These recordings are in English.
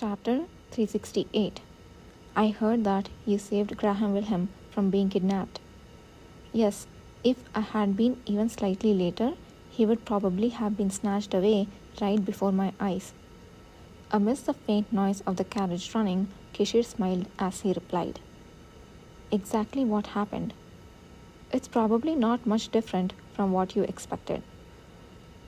Chapter 368. I heard that you saved Graham Wilhelm from being kidnapped. Yes, if I had been even slightly later, he would probably have been snatched away right before my eyes. Amidst the faint noise of the carriage running, Kishir smiled as he replied. Exactly what happened. It's probably not much different from what you expected.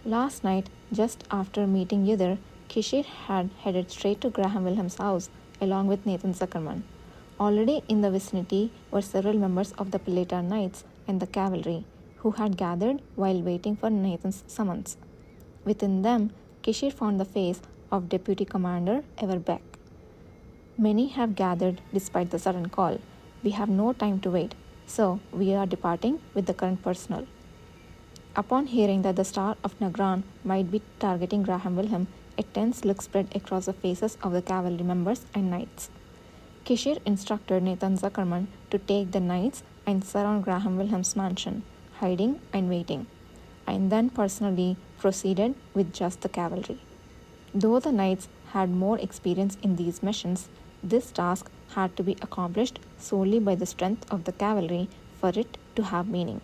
Last night, just after meeting Yudhir, Kishir had headed straight to Graham Wilhelm's house along with Nathan Zuckerman. Already in the vicinity were several members of the Pilatar Knights and the cavalry, who had gathered while waiting for Nathan's summons. Within them, Kishir found the face of Deputy Commander Everbeck. Many have gathered despite the sudden call. We have no time to wait, so we are departing with the current personnel. Upon hearing that the Star of Nagran might be targeting Graham Wilhelm, a tense look spread across the faces of the cavalry members and knights. Kishir instructed Nathan Zuckerman to take the knights and surround Graham Wilhelm's mansion, hiding and waiting, and then personally proceeded with just the cavalry. Though the knights had more experience in these missions, this task had to be accomplished solely by the strength of the cavalry for it to have meaning.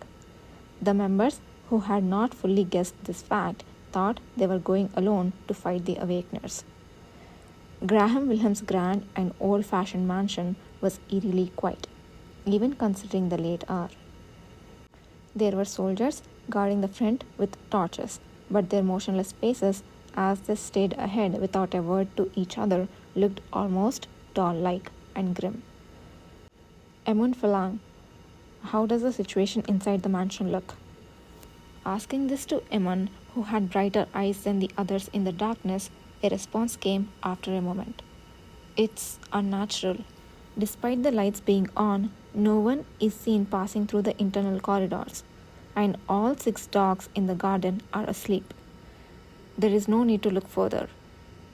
The members who had not fully guessed this fact thought they were going alone to fight the Awakeners. Graham Wilhelm's grand and old-fashioned mansion was eerily quiet, even considering the late hour. There were soldiers guarding the front with torches, but their motionless faces, as they stayed ahead without a word to each other, looked almost doll-like and grim. Emun Falang, how does the situation inside the mansion look? Asking this to Emun, who had brighter eyes than the others in the darkness, a response came after a moment. It's unnatural. Despite the lights being on, no one is seen passing through the internal corridors, and all 6 dogs in the garden are asleep. There is no need to look further.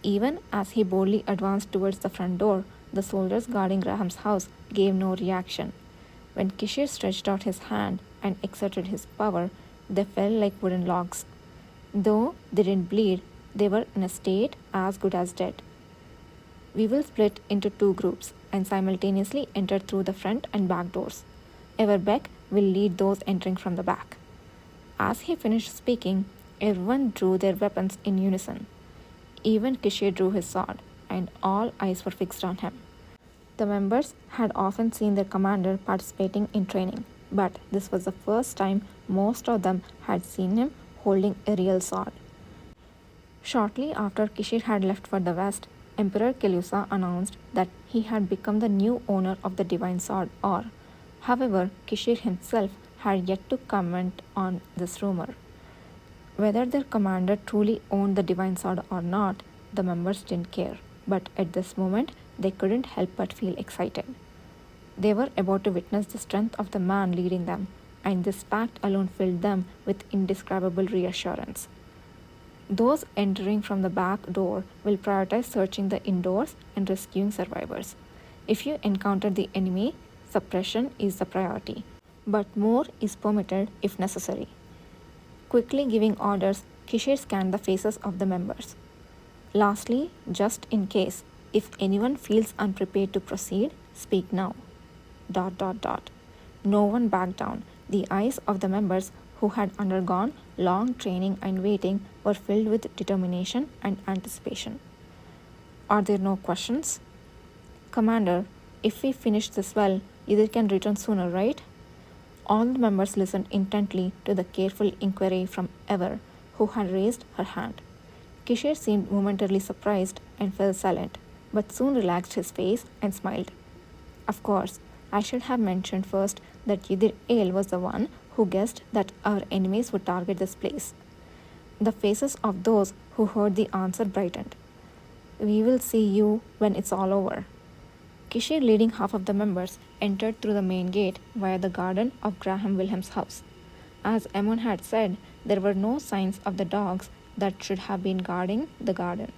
Even as he boldly advanced towards the front door, the soldiers guarding Graham's house gave no reaction. When Kishir stretched out his hand and exerted his power, they fell like wooden logs. Though they didn't bleed, they were in a state as good as dead. We will split into 2 groups and simultaneously enter through the front and back doors. Everbeck will lead those entering from the back. As he finished speaking, everyone drew their weapons in unison. Even Kishir drew his sword, and all eyes were fixed on him. The members had often seen their commander participating in training, but this was the first time most of them had seen him holding a real sword. Shortly after Kishir had left for the west, Emperor Kelusa announced that he had become the new owner of the Divine Sword Or. However, Kishir himself had yet to comment on this rumor. Whether their commander truly owned the Divine Sword or not, the members didn't care, but at this moment they couldn't help but feel excited. They were about to witness the strength of the man leading them, and this fact alone filled them with indescribable reassurance. Those entering from the back door will prioritize searching the indoors and rescuing survivors. If you encounter the enemy, suppression is the priority, but more is permitted if necessary. Quickly giving orders, Kishir scanned the faces of the members. Lastly, just in case, if anyone feels unprepared to proceed, speak now. ... No one backed down. The eyes of the members who had undergone long training and waiting were filled with determination and anticipation. Are there no questions? Commander, if we finish this well, either can return sooner, right? All the members listened intently to the careful inquiry from Ever, who had raised her hand. Kishir seemed momentarily surprised and fell silent, but soon relaxed his face and smiled. Of course, I should have mentioned first that Yudhir Ale was the one who guessed that our enemies would target this place. The faces of those who heard the answer brightened. We will see you when it's all over. Kishir, leading half of the members, entered through the main gate via the garden of Graham Wilhelm's house. As Emun had said, there were no signs of the dogs that should have been guarding the garden.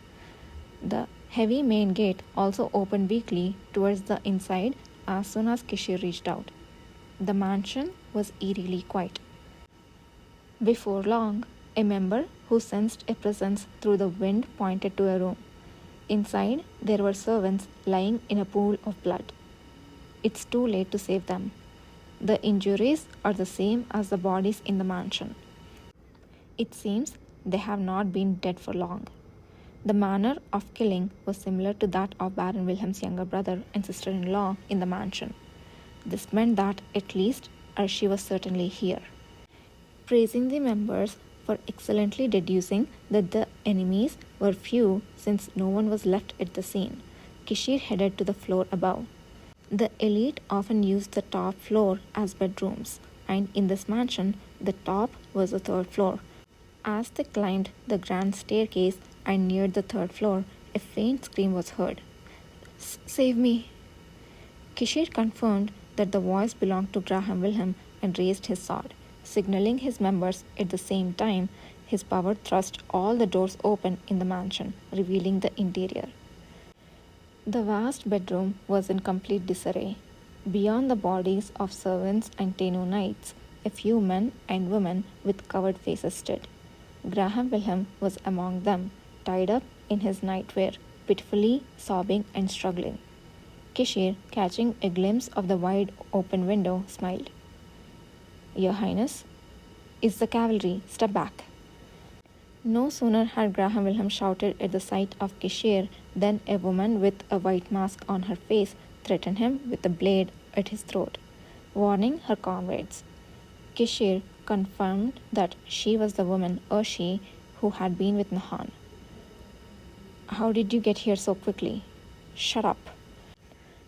The heavy main gate also opened weakly towards the inside as soon as Kishir reached out. The mansion was eerily quiet. Before long, a member who sensed a presence through the wind pointed to a room. Inside, there were servants lying in a pool of blood. It's too late to save them. The injuries are the same as the bodies in the mansion. It seems they have not been dead for long. The manner of killing was similar to that of Baron Wilhelm's younger brother and sister-in-law in the mansion. This meant that, at least, Archie was certainly here. Praising the members for excellently deducing that the enemies were few since no one was left at the scene, Kishir headed to the floor above. The elite often used the top floor as bedrooms, and in this mansion, the top was the third floor. As they climbed the grand staircase and neared the third floor, a faint scream was heard. Save me! Kishir confirmed that the voice belonged to Graham Wilhelm and raised his sword, signaling his members at the same time. His power thrust all the doors open in the mansion, revealing the interior. The vast bedroom was in complete disarray. Beyond the bodies of servants and Tenno knights, a few men and women with covered faces stood. Graham Wilhelm was among them, tied up in his nightwear, pitifully sobbing and struggling. Kishir, catching a glimpse of the wide open window, smiled. Your Highness, it's the cavalry. Step back. No sooner had Graham Wilhelm shouted at the sight of Kishir than a woman with a white mask on her face threatened him with a blade at his throat, warning her comrades. Kishir confirmed that she was the woman Urshi who had been with Nahan. How did you get here so quickly? Shut up.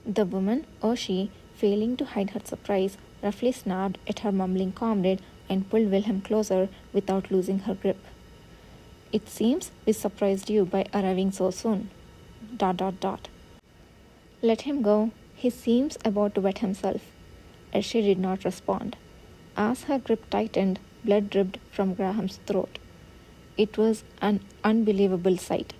The woman Urshi, failing to hide her surprise, roughly snapped at her mumbling comrade and pulled Wilhelm closer without losing her grip. It seems we surprised you by arriving so soon. ... Let him go. He seems about to wet himself. Urshi did not respond. As her grip tightened, blood dripped from Graham's throat. It was an unbelievable sight.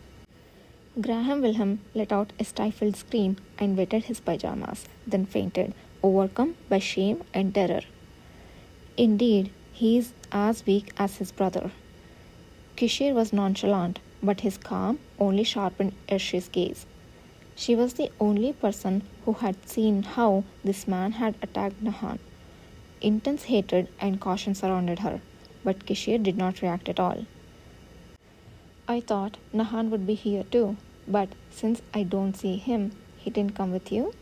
Graham Wilhelm let out a stifled scream and wetted his pajamas, then fainted, overcome by shame and terror. Indeed, he is as weak as his brother. Kishir was nonchalant, but his calm only sharpened Urshi's gaze. She was the only person who had seen how this man had attacked Nahan. Intense hatred and caution surrounded her, but Kishir did not react at all. I thought Nahan would be here too, but since I don't see him, he didn't come with you?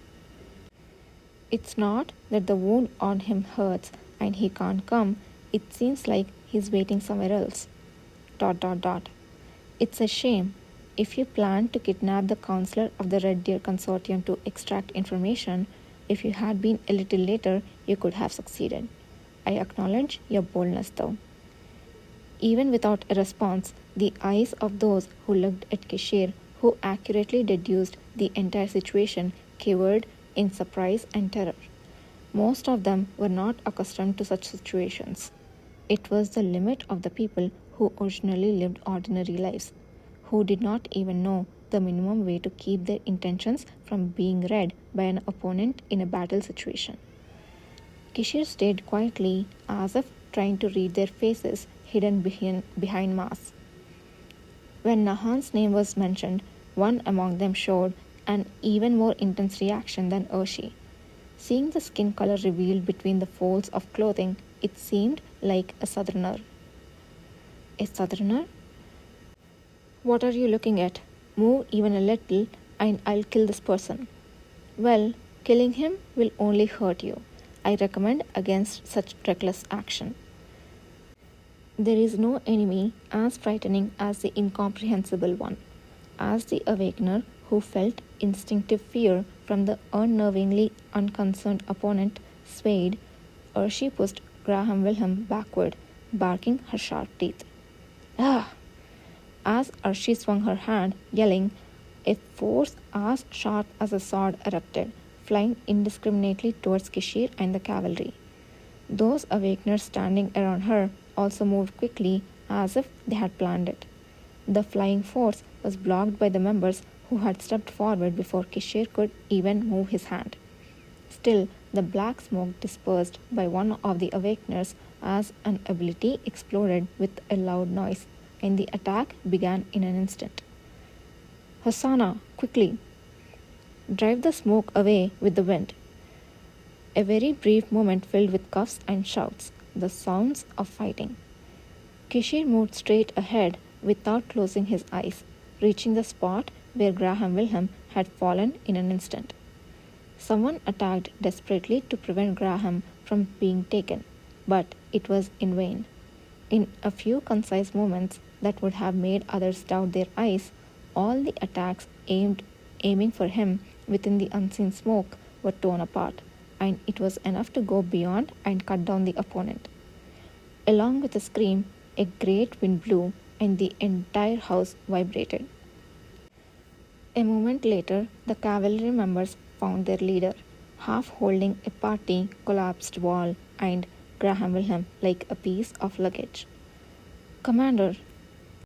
It's not that the wound on him hurts and he can't come. It seems like he's waiting somewhere else. ... It's a shame. If you planned to kidnap the counselor of the Red Deer Consortium to extract information, if you had been a little later, you could have succeeded. I acknowledge your boldness, though. Even without a response, the eyes of those who looked at Kishir, who accurately deduced the entire situation, quivered in surprise and terror. Most of them were not accustomed to such situations. It was the limit of the people who originally lived ordinary lives, who did not even know the minimum way to keep their intentions from being read by an opponent in a battle situation. Kishir stayed quietly, as if trying to read their faces hidden behind masks. When Nahan's name was mentioned, one among them showed an even more intense reaction than Urshi. Seeing the skin color revealed between the folds of clothing, it seemed like a southerner. A southerner? What are you looking at? Move even a little and I'll kill this person. Well, killing him will only hurt you. I recommend against such reckless action. There is no enemy as frightening as the incomprehensible one. As the awakener who felt instinctive fear from the unnervingly unconcerned opponent swayed, Urshi pushed Graham Wilhelm backward, barking her sharp teeth. Ah! As Urshi swung her hand, yelling, a force as sharp as a sword erupted, flying indiscriminately towards Kishir and the cavalry. Those awakeners standing around her also moved quickly, as if they had planned it. The flying force was blocked by the members who had stepped forward before Kishir could even move his hand. Still, the black smoke dispersed by one of the awakeners as an ability exploded with a loud noise, and the attack began in an instant. Hosanna, quickly! Drive the smoke away with the wind. A very brief moment filled with cuffs and shouts, the sounds of fighting. Kishir moved straight ahead without closing his eyes, reaching the spot where Graham Wilhelm had fallen in an instant. Someone attacked desperately to prevent Graham from being taken, but it was in vain. In a few concise moments that would have made others doubt their eyes, all the attacks aiming for him within the unseen smoke were torn apart, and it was enough to go beyond and cut down the opponent. Along with a scream, a great wind blew, and the entire house vibrated. A moment later, the cavalry members found their leader, half holding a partly collapsed wall, and Graham Wilhelm like a piece of luggage. Commander,